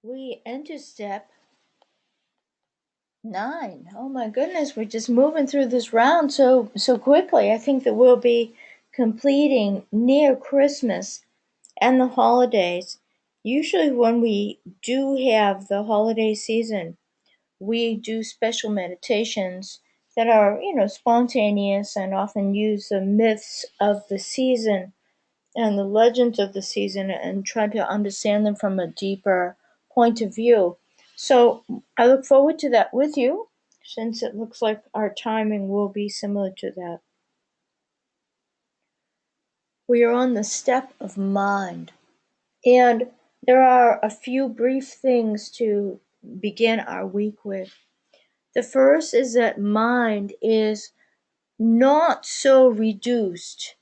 We enter step 9. Oh my goodness, we're just moving through this round so quickly. I think that we'll be completing near Christmas and the holidays. Usually when we do have the holiday season, we do special meditations that are, spontaneous and often use the myths of the season and the legends of the season and try to understand them from a deeper point of view. So I look forward to that with you, since it looks like our timing will be similar to that. We are on the step of mind, and there are a few brief things to begin our week with. The first is that mind is not so reduced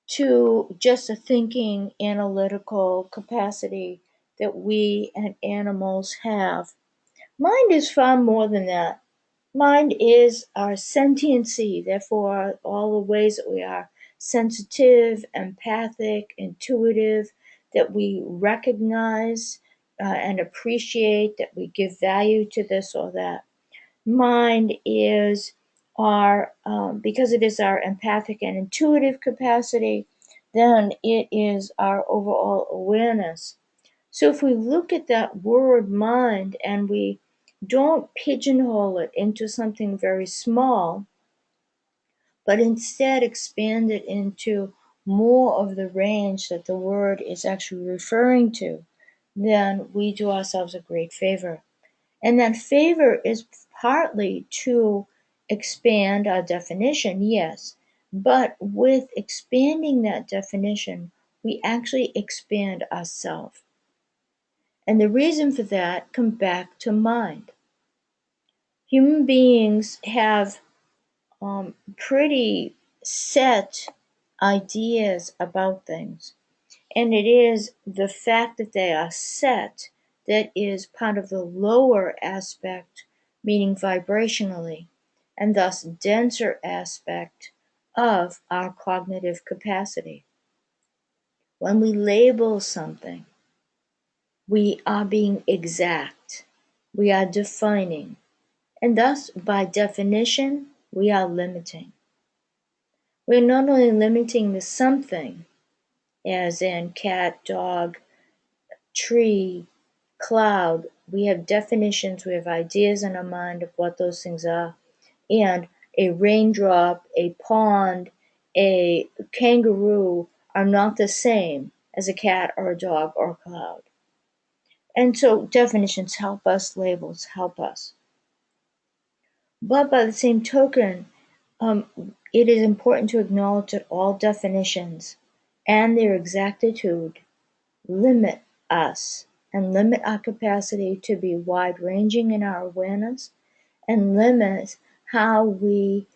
to just a thinking analytical capacity that we and animals have. Mind is far more than that. Mind is our sentiency, therefore, all the ways that we are sensitive, empathic, intuitive, that we recognize and appreciate, that we give value to this or that. Mind is because it is our empathic and intuitive capacity, then it is our overall awareness. So if we look at that word mind and we don't pigeonhole it into something very small, but instead expand it into more of the range that the word is actually referring to, then we do ourselves a great favor. And that favor is partly to expand our definition, yes, but with expanding that definition, we actually expand ourselves. And the reason for that comes back to mind. Human beings have pretty set ideas about things. And it is the fact that they are set that is part of the lower aspect, meaning vibrationally, and thus denser aspect of our cognitive capacity. When we label something, we are being exact, we are defining, and thus, by definition, we are limiting. We're not only limiting the something, as in cat, dog, tree, cloud, we have definitions, we have ideas in our mind of what those things are. And a raindrop, a pond, a kangaroo are not the same as a cat or a dog or a cloud. And so definitions help us, labels help us. But by the same token, it is important to acknowledge that all definitions and their exactitude limit us and limit our capacity to be wide-ranging in our awareness and limit how we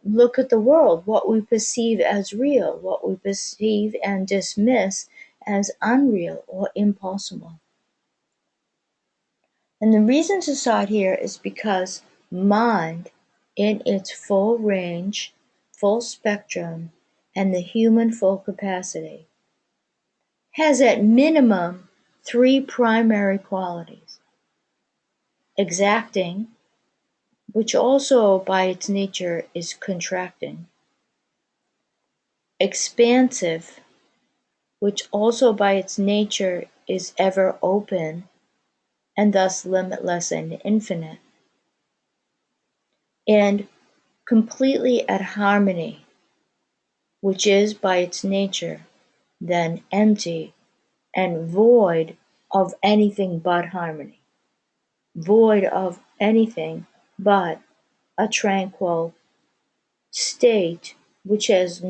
look at the world, what we perceive as real, what we perceive and dismiss as unreal or impossible. And the reason to start here is because mind, in its full range, full spectrum, and the human full capacity, has at minimum 3 primary qualities: exacting, which also by its nature is contracting; expansive, which also by its nature is ever open and thus limitless and infinite; and completely at harmony, which is by its nature then empty and void of anything but harmony, void of anything but a tranquil state which has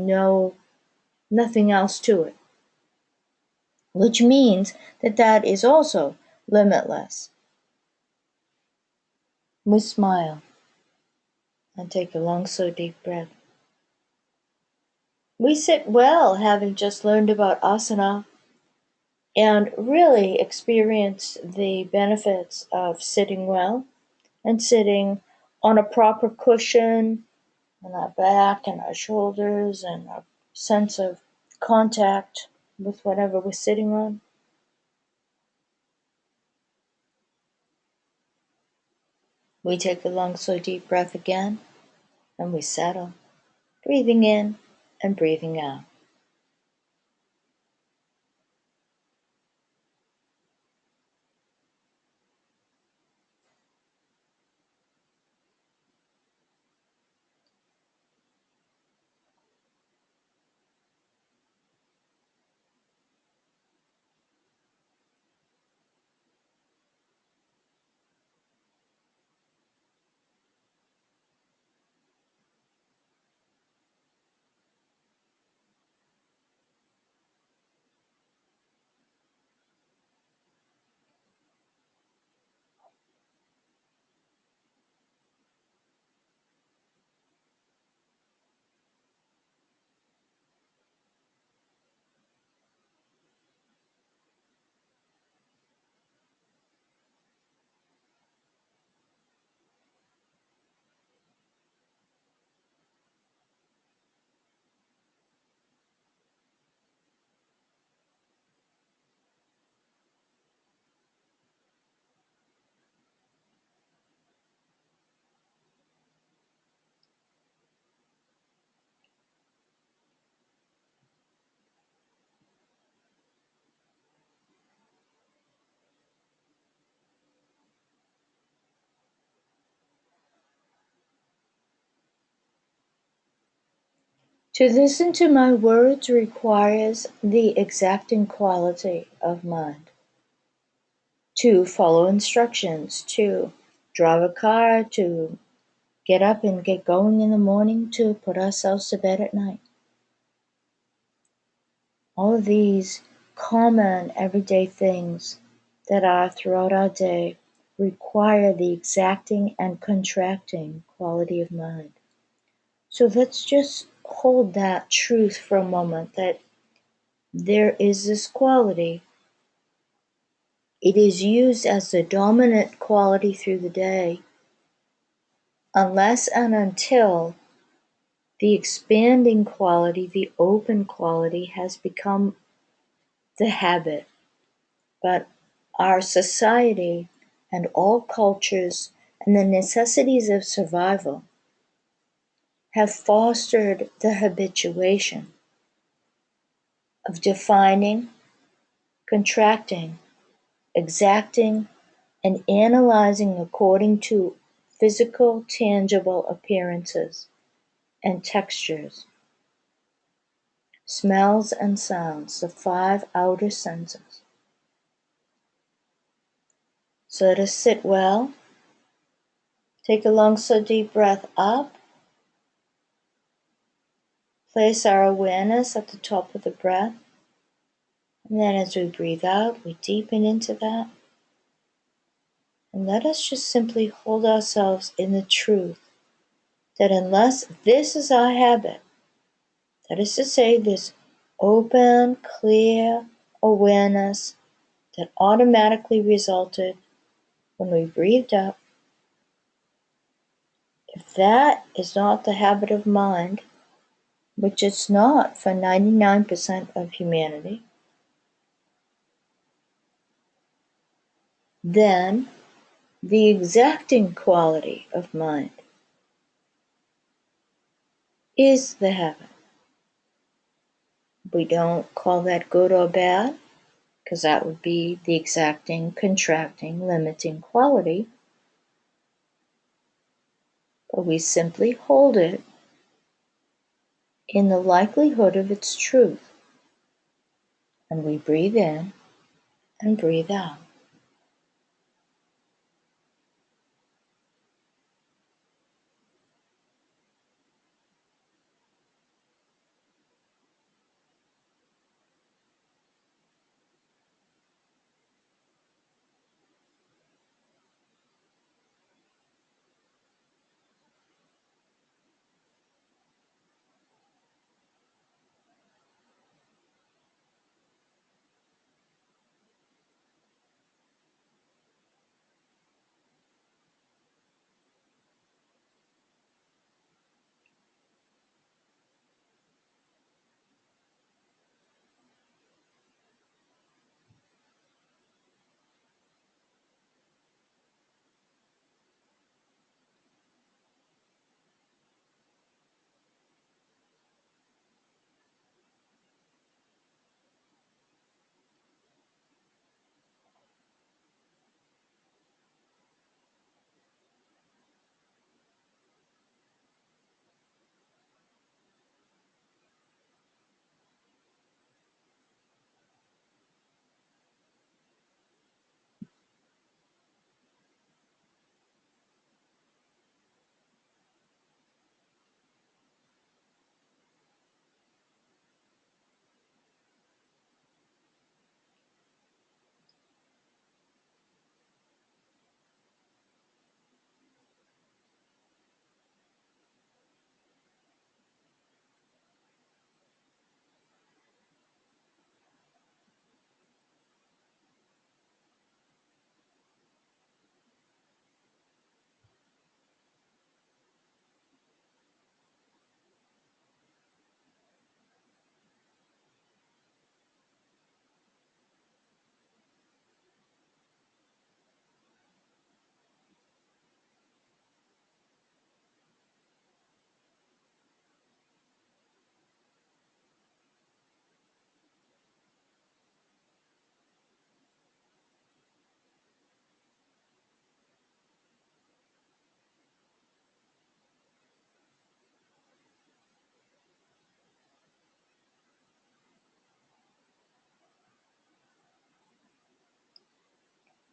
nothing else to it, which means that that is also limitless. We smile and take a long, slow, deep breath. We sit well, having just learned about asana, and really experience the benefits of sitting well and sitting on a proper cushion on our back and our shoulders and our sense of contact with whatever we're sitting on. We take a long, slow, deep breath again, and we settle, breathing in and breathing out. To listen to my words requires the exacting quality of mind. To follow instructions, to drive a car, to get up and get going in the morning, to put ourselves to bed at night. All of these common everyday things that are throughout our day require the exacting and contracting quality of mind. So let's just hold that truth for a moment, that there is this quality. It is used as the dominant quality through the day, unless and until the expanding quality, the open quality, has become the habit. But our society and all cultures and the necessities of survival have fostered the habituation of defining, contracting, exacting, and analyzing according to physical, tangible appearances and textures, smells and sounds, the five outer senses. So let us sit well, take a long, slow, deep breath up, place our awareness at the top of the breath, and then as we breathe out, we deepen into that. And let us just simply hold ourselves in the truth that unless this is our habit, that is to say, this open, clear awareness that automatically resulted when we breathed up, if that is not the habit of mind, which it's not for 99% of humanity, then the exacting quality of mind is the habit. We don't call that good or bad, because that would be the exacting, contracting, limiting quality, but we simply hold it in the likelihood of its truth, and we breathe in and breathe out.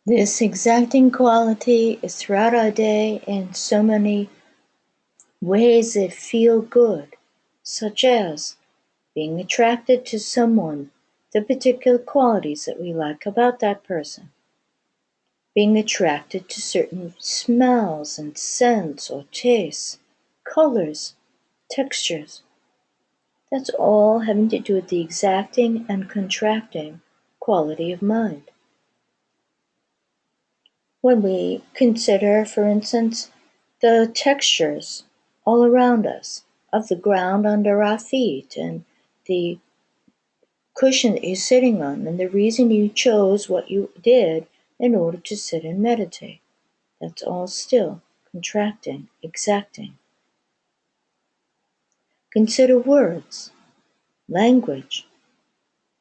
This exacting quality is throughout our day in so many ways that feel good, such as being attracted to someone, the particular qualities that we like about that person, being attracted to certain smells and scents or tastes, colors, textures. That's all having to do with the exacting and contracting quality of mind. When we consider, for instance, the textures all around us of the ground under our feet and the cushion that you're sitting on, and the reason you chose what you did in order to sit and meditate. That's all still contracting, exacting. Consider words, language,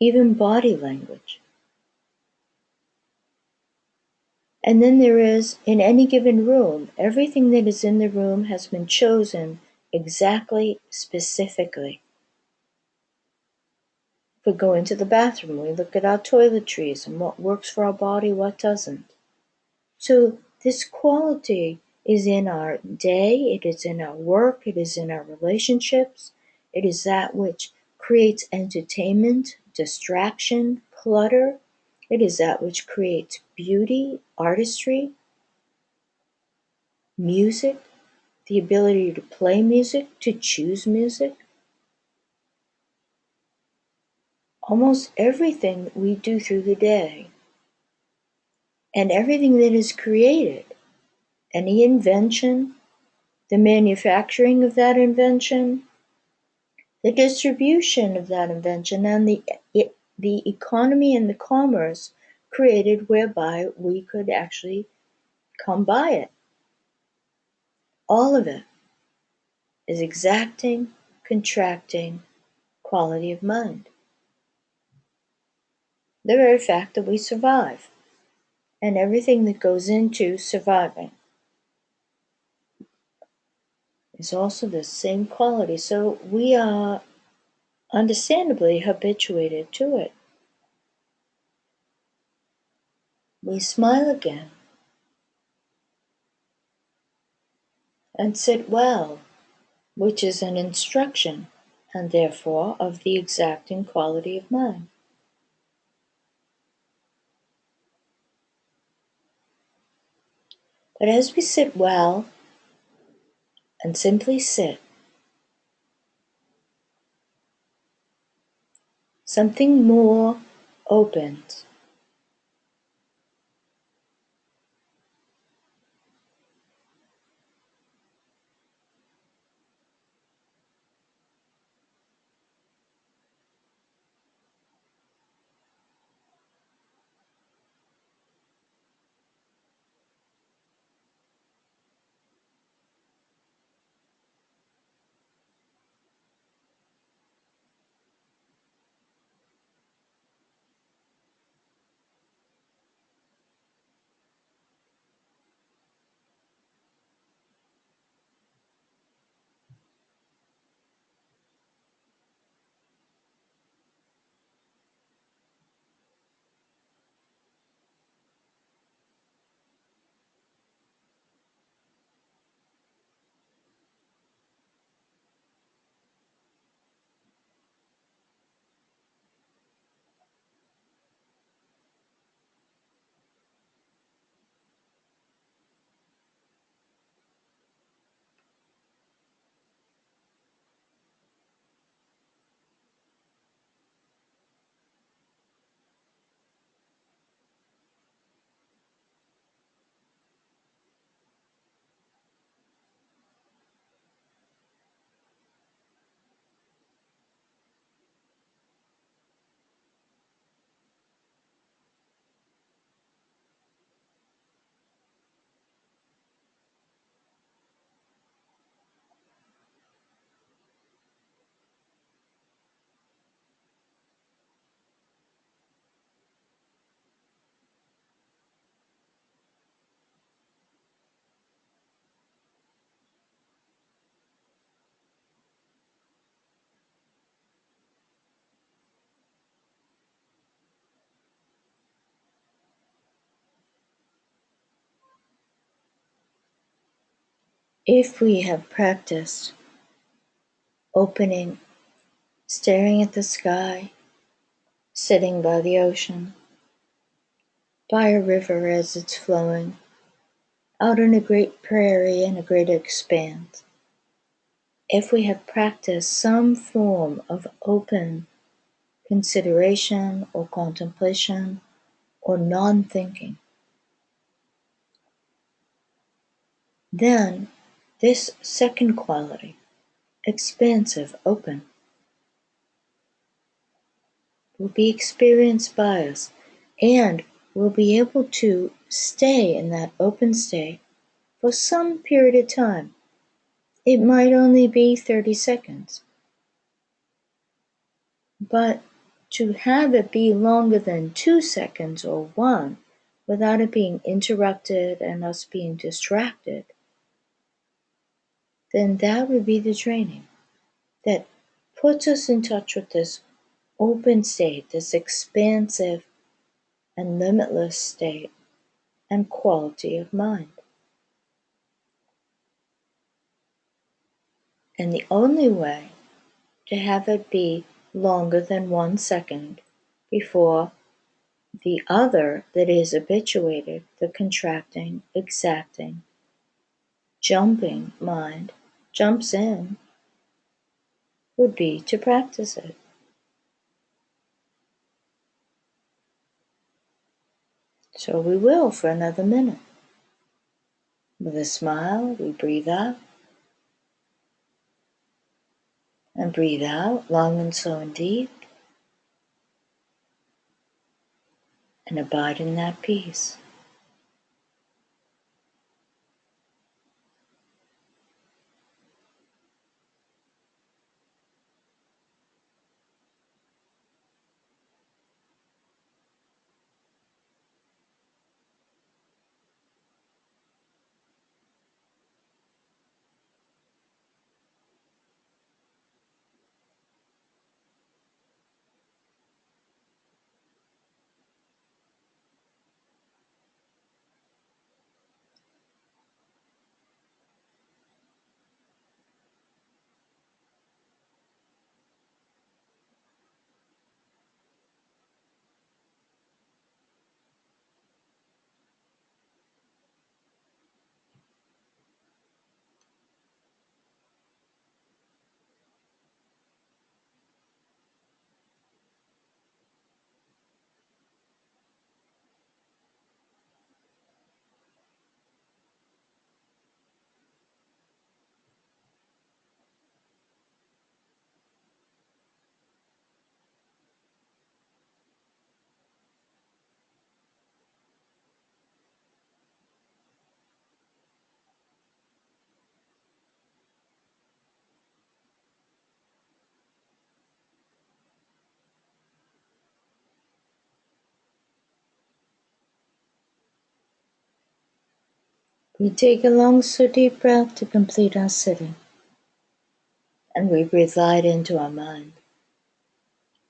even body language. And then there is, in any given room, everything that is in the room has been chosen exactly, specifically. If we go into the bathroom, we look at our toiletries and what works for our body, what doesn't. So this quality is in our day, it is in our work, it is in our relationships, it is that which creates entertainment, distraction, clutter, it is that which creates beauty, artistry, music, the ability to play music, to choose music. Almost everything that we do through the day and everything that is created, any invention, the manufacturing of that invention, the distribution of that invention, and the economy and the commerce created whereby we could actually come by it. All of it is exacting, contracting quality of mind. The very fact that we survive and everything that goes into surviving is also the same quality. So we are understandably habituated to it. We smile again and sit well, which is an instruction, and therefore of the exacting quality of mind. But as we sit well and simply sit, something more opens. If we have practiced opening, staring at the sky, sitting by the ocean, by a river as it's flowing, out on a great prairie in a great expanse, if we have practiced some form of open consideration or contemplation or non-thinking, then this second quality, expansive, open, will be experienced by us, and we'll be able to stay in that open state for some period of time. It might only be 30 seconds, but to have it be longer than 2 seconds or 1 without it being interrupted and us being distracted, then that would be the training that puts us in touch with this open state, this expansive and limitless state and quality of mind. And the only way to have it be longer than 1 second before the other that is habituated, the contracting, exacting, jumping mind, jumps in, would be to practice it. So we will for another minute. With a smile, we breathe out. And breathe out, long and slow and deep. And abide in that peace. We take a long, slow, deep breath to complete our sitting. And we breathe light into our mind.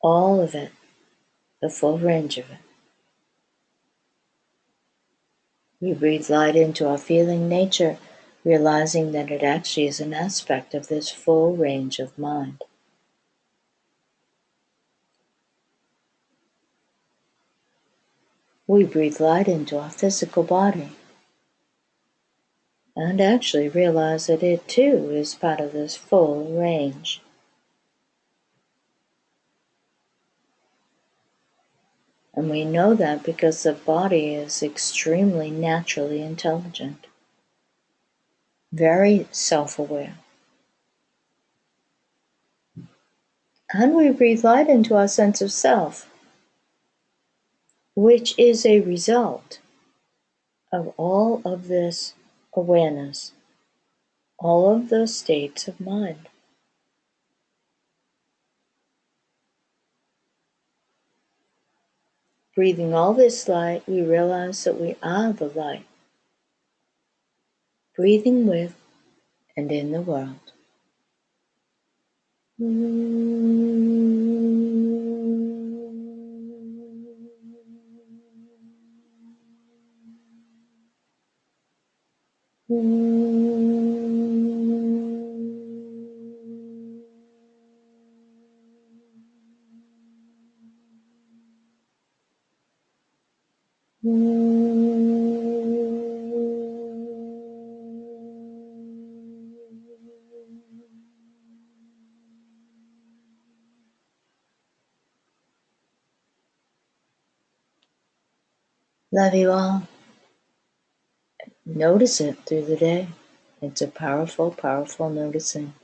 All of it, the full range of it. We breathe light into our feeling nature, realizing that it actually is an aspect of this full range of mind. We breathe light into our physical body, and actually realize that it too is part of this full range. And we know that because the body is extremely naturally intelligent, very self-aware. And we breathe light into our sense of self, which is a result of all of this awareness, all of those states of mind. Breathing all this light, we realize that we are the light, breathing with and in the world. Love you all. Notice it through the day. It's a powerful, powerful noticing.